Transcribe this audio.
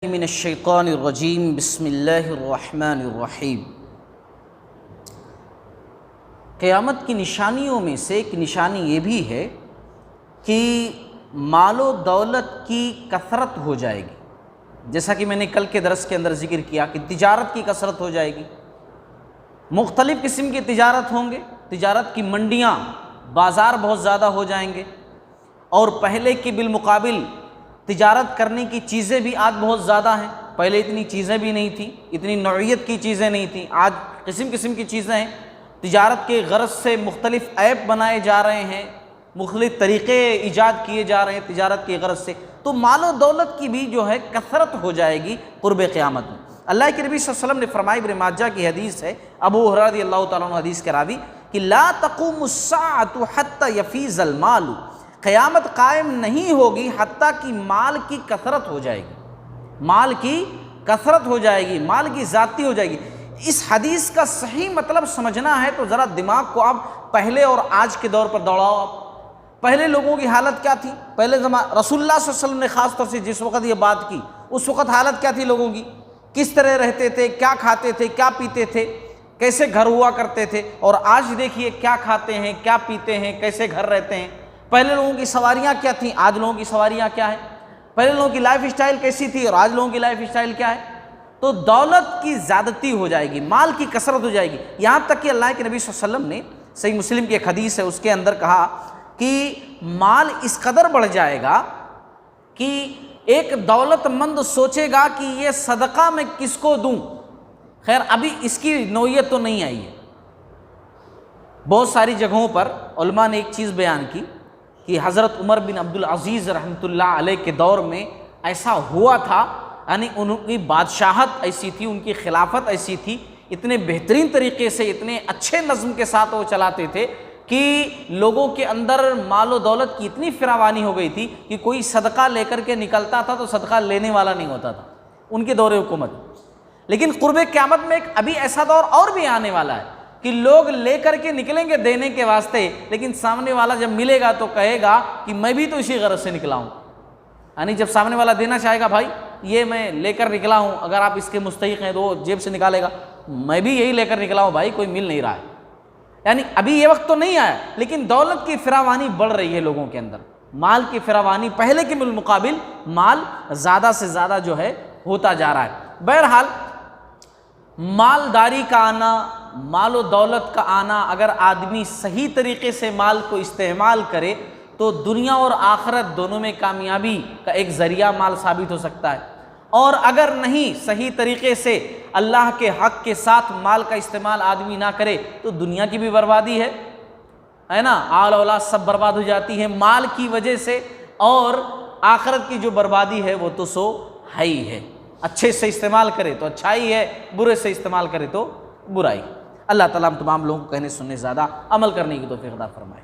من الشیطان الرجیم بسم اللہ الرحمن الرحیم۔ قیامت کی نشانیوں میں سے ایک نشانی یہ بھی ہے کہ مال و دولت کی کثرت ہو جائے گی، جیسا کہ میں نے کل کے درس کے اندر ذکر کیا کہ تجارت کی کثرت ہو جائے گی، مختلف قسم کی تجارت ہوں گے، تجارت کی منڈیاں، بازار بہت زیادہ ہو جائیں گے، اور پہلے کے بالمقابل تجارت کرنے کی چیزیں بھی آج بہت زیادہ ہیں۔ پہلے اتنی چیزیں بھی نہیں تھیں، اتنی نوعیت کی چیزیں نہیں تھیں، آج قسم قسم کی چیزیں ہیں۔ تجارت کے غرض سے مختلف ایپ بنائے جا رہے ہیں، مختلف طریقے ایجاد کیے جا رہے ہیں تجارت کی غرض سے، تو مال و دولت کی بھی جو ہے کثرت ہو جائے گی قرب قیامت میں۔ اللہ کے نبی صلی اللہ علیہ وسلم نے فرمایا، ابن ماجہ کی حدیث ہے، ابو ہریرہ رضی اللہ تعالیٰ عنہ حدیث کے راوی، کہ لا تقوم الساعۃ حتی یفیض المال، قیامت قائم نہیں ہوگی حتیٰ کہ مال کی کثرت ہو جائے گی، مال کی کثرت ہو جائے گی، مال کی زیادتی ہو جائے گی۔ اس حدیث کا صحیح مطلب سمجھنا ہے تو ذرا دماغ کو آپ پہلے اور آج کے دور پر دوڑاؤ۔ آپ پہلے لوگوں کی حالت کیا تھی؟ پہلے رسول اللہ صلی اللہ علیہ وسلم نے خاص طور سے جس وقت یہ بات کی، اس وقت حالت کیا تھی لوگوں کی؟ کس طرح رہتے تھے، کیا کھاتے تھے، کیا پیتے تھے، کیسے گھر ہوا کرتے تھے، اور آج دیکھیے کیا کھاتے ہیں، کیا پیتے ہیں، کیسے گھر رہتے ہیں۔ پہلے لوگوں کی سواریاں کیا تھیں، آج لوگوں کی سواریاں کیا ہیں، پہلے لوگوں کی لائف اسٹائل کیسی تھی اور آج لوگوں کی لائف اسٹائل کیا ہے۔ تو دولت کی زیادتی ہو جائے گی، مال کی کثرت ہو جائے گی، یہاں تک کہ اللہ کے نبی صلی اللہ علیہ وسلم نے صحیح مسلم کی ایک حدیث ہے، اس کے اندر کہا کہ مال اس قدر بڑھ جائے گا کہ ایک دولت مند سوچے گا کہ یہ صدقہ میں کس کو دوں۔ خیر ابھی اس کی نوعیت تو نہیں آئی ہے، بہت ساری جگہوں پر علماء نے ایک چیز بیان کی کہ حضرت عمر بن عبدالعزیز رحمۃ اللہ علیہ کے دور میں ایسا ہوا تھا، یعنی ان کی بادشاہت ایسی تھی، ان کی خلافت ایسی تھی، اتنے بہترین طریقے سے، اتنے اچھے نظم کے ساتھ وہ چلاتے تھے کہ لوگوں کے اندر مال و دولت کی اتنی فراوانی ہو گئی تھی کہ کوئی صدقہ لے کر کے نکلتا تھا تو صدقہ لینے والا نہیں ہوتا تھا ان کے دور حکومت۔ لیکن قرب قیامت میں ایک ابھی ایسا دور اور بھی آنے والا ہے کہ لوگ لے کر کے نکلیں گے دینے کے واسطے، لیکن سامنے والا جب ملے گا تو کہے گا کہ میں بھی تو اسی غرض سے نکلا ہوں، یعنی جب سامنے والا دینا چاہے گا، بھائی یہ میں لے کر نکلا ہوں، اگر آپ اس کے مستحق ہیں تو وہ جیب سے نکالے گا، میں بھی یہی لے کر نکلا ہوں بھائی، کوئی مل نہیں رہا ہے۔ یعنی ابھی یہ وقت تو نہیں آیا، لیکن دولت کی فراوانی بڑھ رہی ہے لوگوں کے اندر، مال کی فراوانی پہلے کے بالمقابل مال زیادہ سے زیادہ جو ہے ہوتا جا رہا ہے۔ بہرحال مالداری کا آنا، مال و دولت کا آنا، اگر آدمی صحیح طریقے سے مال کو استعمال کرے تو دنیا اور آخرت دونوں میں کامیابی کا ایک ذریعہ مال ثابت ہو سکتا ہے، اور اگر نہیں صحیح طریقے سے اللہ کے حق کے ساتھ مال کا استعمال آدمی نہ کرے تو دنیا کی بھی بربادی ہے نا، آل اولاد سب برباد ہو جاتی ہے مال کی وجہ سے، اور آخرت کی جو بربادی ہے وہ تو سو ہے ہی ہے۔ اچھے سے استعمال کرے تو اچھائی ہے، برے سے استعمال کرے تو برائی۔ اللہ تعالیٰ ہم تمام لوگوں کو کہنے سننے زیادہ عمل کرنے کی توفیق عطا فرمائے۔